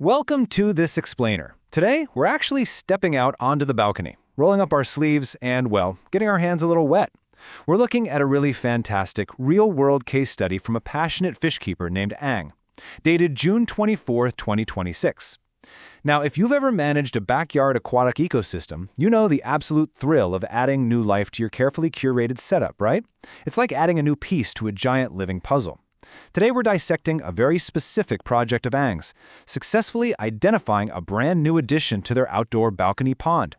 Welcome to this explainer. Today, we're actually stepping out onto the balcony, rolling up our sleeves and, well, getting our hands a little wet. We're looking at a really fantastic, real-world case study from a passionate fish keeper named Ang, dated June 24, 2026. Now, if you've ever managed a backyard aquatic ecosystem, you know the absolute thrill of adding new life to your carefully curated setup, right? It's like adding a new piece to a giant living puzzle. Today we're dissecting a very specific project of Ang's, successfully identifying a brand new addition to their outdoor balcony pond.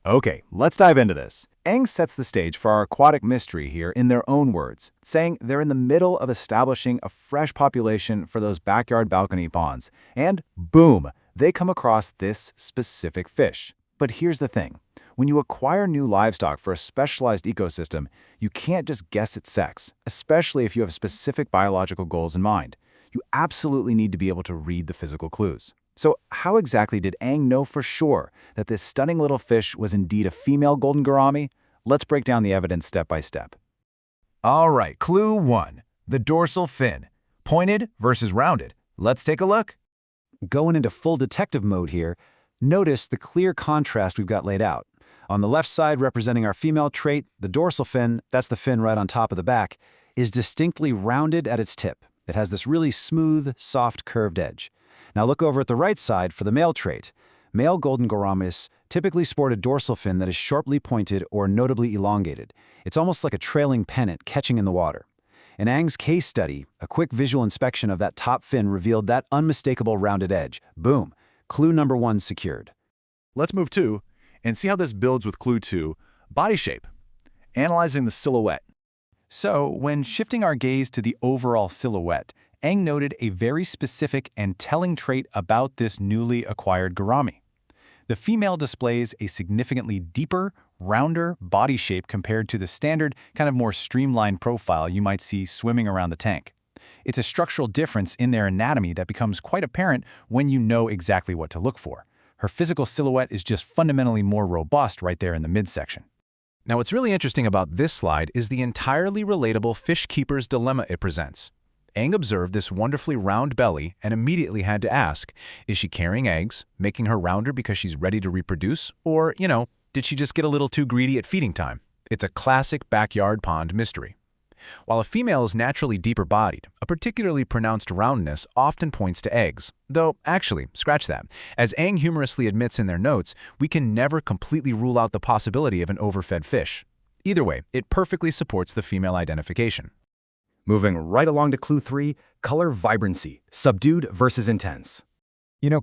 Okay, let's dive into this. Ang sets the stage for our aquatic mystery here in their own words, saying they're in the middle of establishing a fresh population for those backyard balcony ponds. And boom, they come across this specific fish. But here's the thing. When you acquire new livestock for a specialized ecosystem, you can't just guess its sex, especially if you have specific biological goals in mind. You absolutely need to be able to read the physical clues. So how exactly did Ang know for sure that this stunning little fish was indeed a female golden gourami? Let's break down the evidence step by step. All right, clue 1. The dorsal fin. Pointed versus rounded. Let's take a look. Going into full detective mode here, notice the clear contrast we've got laid out. On the left side, representing our female trait, the dorsal fin, that's the fin right on top of the back, is distinctly rounded at its tip. It has this really smooth, soft, curved edge. Now look over at the right side for the male trait. Male golden gouramis typically sport a dorsal fin that is sharply pointed or notably elongated. It's almost like a trailing pennant catching in the water. In Ang's case study, a quick visual inspection of that top fin revealed that unmistakable rounded edge. Boom! Clue number 1 secured. Let's move 2 and see how this builds with clue 2, body shape, analyzing the silhouette. So, when shifting our gaze to the overall silhouette, Ang noted a very specific and telling trait about this newly acquired gourami. The female displays a significantly deeper, rounder body shape compared to the standard, kind of more streamlined profile you might see swimming around the tank. It's a structural difference in their anatomy that becomes quite apparent when you know exactly what to look for. Her physical silhouette is just fundamentally more robust right there in the midsection. Now, what's really interesting about this slide is the entirely relatable fish keeper's dilemma it presents. Ang observed this wonderfully round belly and immediately had to ask, is she carrying eggs, making her rounder because she's ready to reproduce? Or, did she just get a little too greedy at feeding time? It's a classic backyard pond mystery. While a female is naturally deeper-bodied, a particularly pronounced roundness often points to eggs. Though, actually, scratch that. As Ang humorously admits in their notes, we can never completely rule out the possibility of an overfed fish. Either way, it perfectly supports the female identification. Moving right along to clue 3, color vibrancy, subdued versus intense.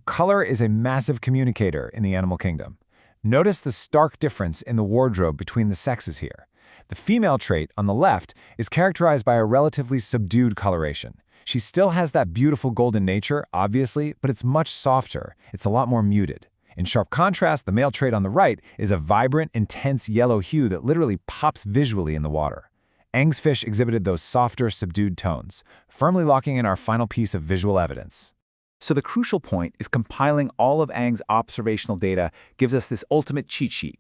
Color is a massive communicator in the animal kingdom. Notice the stark difference in the wardrobe between the sexes here. The female trait on the left is characterized by a relatively subdued coloration. She still has that beautiful golden nature, obviously, but it's much softer. It's a lot more muted. In sharp contrast, the male trait on the right is a vibrant, intense yellow hue that literally pops visually in the water. Ang's fish exhibited those softer, subdued tones, firmly locking in our final piece of visual evidence. So the crucial point is compiling all of Ang's observational data gives us this ultimate cheat sheet.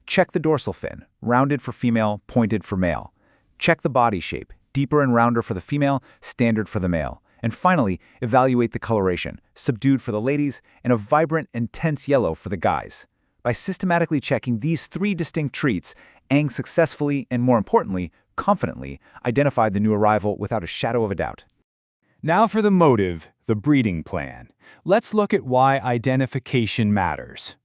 Check the dorsal fin, rounded for female, pointed for male. Check the body shape, deeper and rounder for the female, standard for the male. And finally, evaluate the coloration, subdued for the ladies, and a vibrant, intense yellow for the guys. By systematically checking these 3 distinct traits, Ang successfully, and more importantly, confidently, identified the new arrival without a shadow of a doubt. Now for the motive, the breeding plan. Let's look at why identification matters.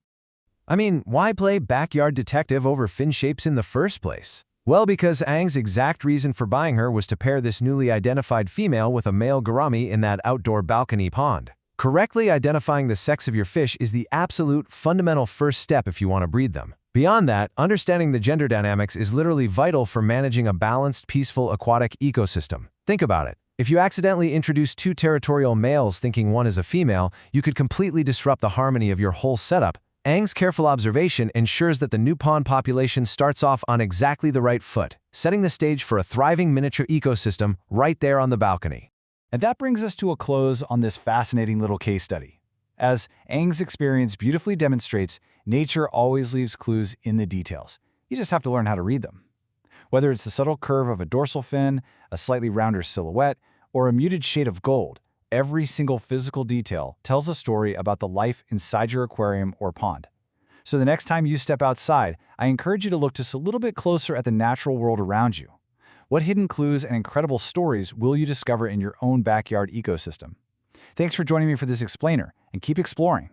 Why play backyard detective over fin shapes in the first place? Well, because Ang's exact reason for buying her was to pair this newly identified female with a male gourami in that outdoor balcony pond. Correctly identifying the sex of your fish is the absolute fundamental first step if you want to breed them. Beyond that, understanding the gender dynamics is literally vital for managing a balanced, peaceful aquatic ecosystem. Think about it. If you accidentally introduce 2 territorial males thinking one is a female, you could completely disrupt the harmony of your whole setup. Ang's careful observation ensures that the new pond population starts off on exactly the right foot, setting the stage for a thriving miniature ecosystem right there on the balcony. And that brings us to a close on this fascinating little case study. As Ang's experience beautifully demonstrates, nature always leaves clues in the details. You just have to learn how to read them. Whether it's the subtle curve of a dorsal fin, a slightly rounder silhouette, or a muted shade of gold, Every single physical detail tells a story about the life inside your aquarium or pond. So the next time you step outside, I encourage you to look just a little bit closer at the natural world around you. What hidden clues and incredible stories will you discover in your own backyard ecosystem? Thanks for joining me for this explainer, and keep exploring.